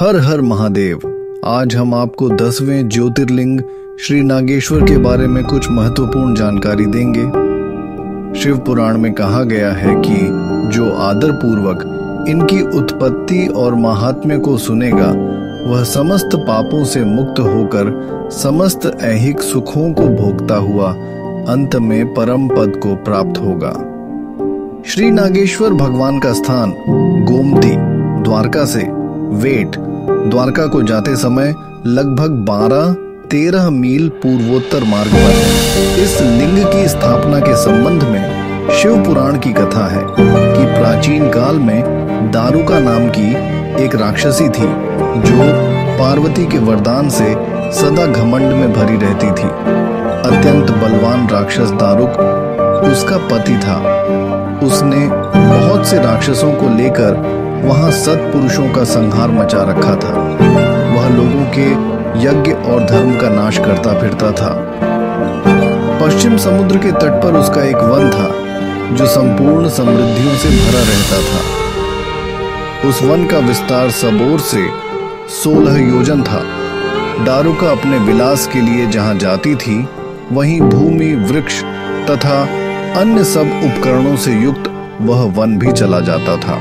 हर हर महादेव। आज हम आपको 10वें ज्योतिर्लिंग श्री नागेश्वर के बारे में कुछ महत्वपूर्ण जानकारी देंगे। शिव पुराण में कहा गया है कि जो आदर पूर्वक इनकी उत्पत्ति और महात्म्य को सुनेगा वह समस्त पापों से मुक्त होकर समस्त ऐहिक सुखों को भोगता हुआ अंत में परम पद को प्राप्त होगा। श्री नागेश्वर भगवान का स्थान गोमती द्वारका से वेट द्वारका को जाते समय लगभग 12-13 मील पूर्वोत्तर मार्ग पर है। इस लिंग की स्थापना के संबंध में शिव पुराण की कथा है कि प्राचीन काल में दारुका नाम की एक राक्षसी थी जो पार्वती के वरदान से सदा घमंड में भरी रहती थी। अत्यंत बलवान राक्षस दारुक उसका पति था। उसने बहुत से राक्षसों को लेकर वहां सत्पुरुषों का संहार मचा रखा था। वह लोगों के यज्ञ और धर्म का नाश करता फिरता था। पश्चिम समुद्र के तट पर उसका एक वन था जो संपूर्ण समृद्धियों से भरा रहता था। उस वन का विस्तार सब ओर से 16 योजन था। दारुका अपने विलास के लिए जहां जाती थी वहीं भूमि, वृक्ष तथा अन्य सब उपकरणों से युक्त वह वन भी चला जाता था।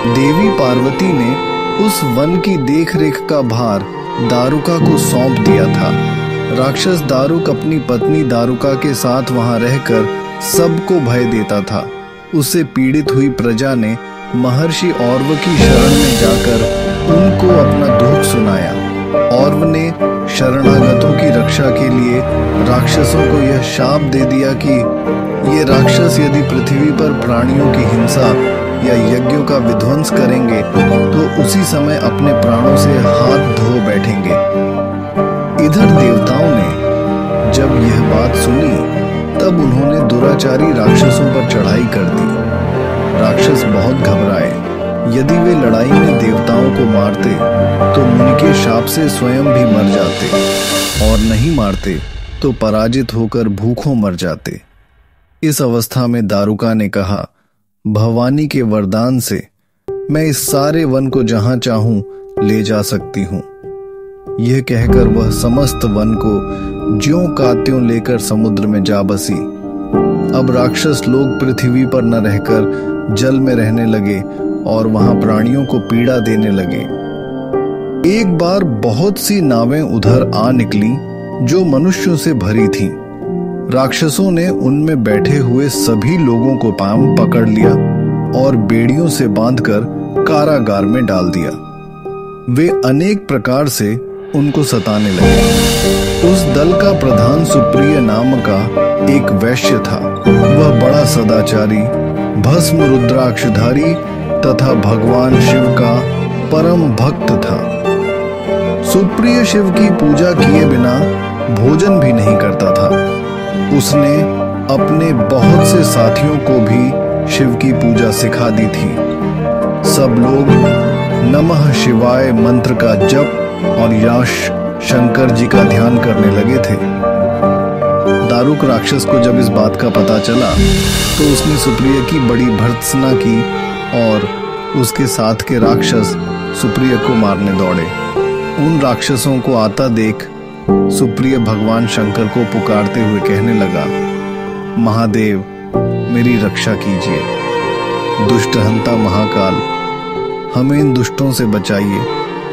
देवी पार्वती ने उस वन की देखरेख का भार दारुका को सौंप दिया था। राक्षस दारुक अपनी पत्नी दारुका के साथ वहां रहकर सबको भय देता था। उससे पीड़ित हुई प्रजा ने महर्षि औरव की शरण में जाकर उनको अपना दुख सुनाया। औरव ने शरणागतों की रक्षा के लिए राक्षसों को यह शाप दे दिया कि ये राक्षस यदि पृथ्वी पर प्राणियों की हिंसा या यज्ञों का विध्वंस करेंगे तो उसी समय अपने प्राणों से हाथ धो बैठेंगे। इधर देवताओं ने जब यह बात सुनी तब उन्होंने दुराचारी राक्षसों पर चढ़ाई कर दी। राक्षस बहुत घबराए। यदि वे लड़ाई में देवताओं को मारते तो उनके शाप से स्वयं भी मर जाते और नहीं मारते तो पराजित होकर भूखों मर जाते। इस अवस्था में दारुका ने कहा, भवानी के वरदान से मैं इस सारे वन को जहां चाहूं ले जा सकती हूं। यह कहकर वह समस्त वन को ज्यों का त्यों लेकर समुद्र में जा बसी। अब राक्षस लोग पृथ्वी पर न रहकर जल में रहने लगे और वहां प्राणियों को पीड़ा देने लगे। एक बार बहुत सी नावें उधर आ निकली जो मनुष्यों से भरी थीं। राक्षसों ने उनमें बैठे हुए सभी लोगों को पाम पकड़ लिया और बेड़ियों से बांधकर कारागार में डाल दिया। वे अनेक प्रकार से उनको सताने लगे। उस दल का प्रधान सुप्रिय नाम का एक वैश्य था। वह बड़ा सदाचारी, भस्म रुद्राक्षधारी तथा भगवान शिव का परम भक्त था। सुप्रिय शिव की पूजा किए बिना भोजन भी नहीं करता था। उसने अपने बहुत से साथियों को भी शिव की पूजा सिखा दी थी। सब लोग नमः शिवाय मंत्र का जप और यश शंकर जी का ध्यान करने लगे थे। दारुक राक्षस को जब इस बात का पता चला तो उसने सुप्रिय की बड़ी भर्त्सना की और उसके साथ के राक्षस सुप्रिय को मारने दौड़े। उन राक्षसों को आता देख सुप्रिय भगवान शंकर को पुकारते हुए कहने लगा, महादेव मेरी रक्षा कीजिए। दुष्टहंता महाकाल हमें इन दुष्टों से बचाइए।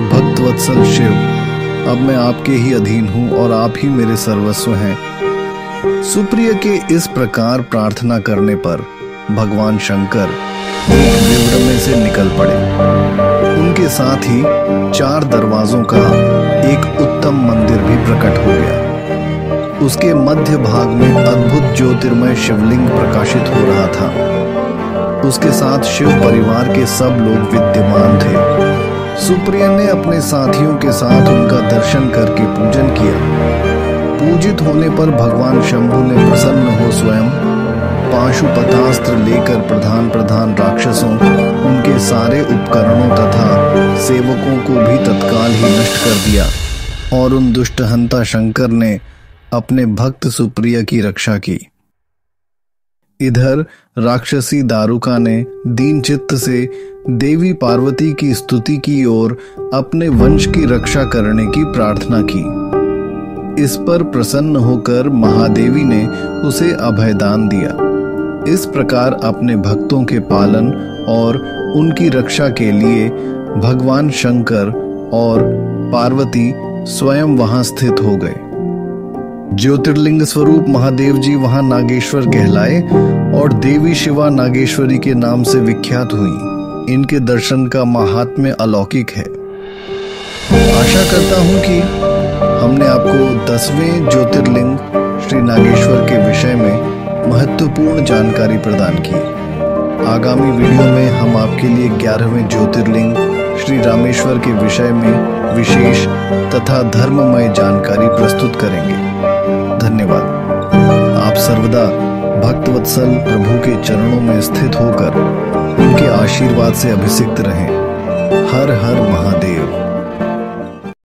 भक्तवत्सल शिव अब मैं आपके ही अधीन हूं और आप ही मेरे सर्वस्व हैं। सुप्रिय के इस प्रकार प्रार्थना करने पर भगवान शंकर एक विवरण में से निकल पड़े। उनके साथ ही 4 दरवाजों का एक उत्तम मंदिर भी प्रकट हो गया। उसके मध्य भाग में अद्भुत ज्योतिर्मय शिवलिंग प्रकाशित हो रहा था। उसके साथ शिव परिवार के सब लोग विद्यमान थे। सुप्रिय ने अपने साथियों के साथ उनका दर्शन करके पूजन किया। पूजित होने पर भगवान शंभु ने प्रसन्न हो स्वयं पाशुपतास्त्र लेकर प्रधान राक्षसों, उनके सारे उपकरणों तथा सेवकों को भी तत्काल ही नष्ट कर दिया और उन दुष्टहंता शंकर ने अपने भक्त सुप्रिय की रक्षा की। इधर राक्षसी दारुका ने दीन चित्त से देवी पार्वती की स्तुति की और अपने वंश की रक्षा करने की प्रार्थना की। इस पर प्रसन्न होकर महादेवी ने उसे अभयदान दिया। इस प्रकार अपने भक्तों के पालन और उनकी रक्षा के लिए भगवान शंकर और पार्वती स्वयं वहां स्थित हो गए। ज्योतिर्लिंग स्वरूप महादेव जी वहां नागेश्वर कहलाए और देवी शिवा नागेश्वरी के नाम से विख्यात हुई। इनके दर्शन का महात्म्य अलौकिक है। आशा करता हूं कि हमने आपको 10वें ज्योतिर्लिंग श्री नागेश्वर के विषय में महत्वपूर्ण जानकारी प्रदान की। आगामी वीडियो में हम आपके लिए 11वें ज्योतिर्लिंग श्री रामेश्वर के विषय में विशेष तथा धर्ममय जानकारी प्रस्तुत करेंगे। धन्यवाद। आप सर्वदा भक्तवत्सल प्रभु के चरणों में स्थित होकर उनके आशीर्वाद से अभिषिक्त रहें। हर हर महादेव।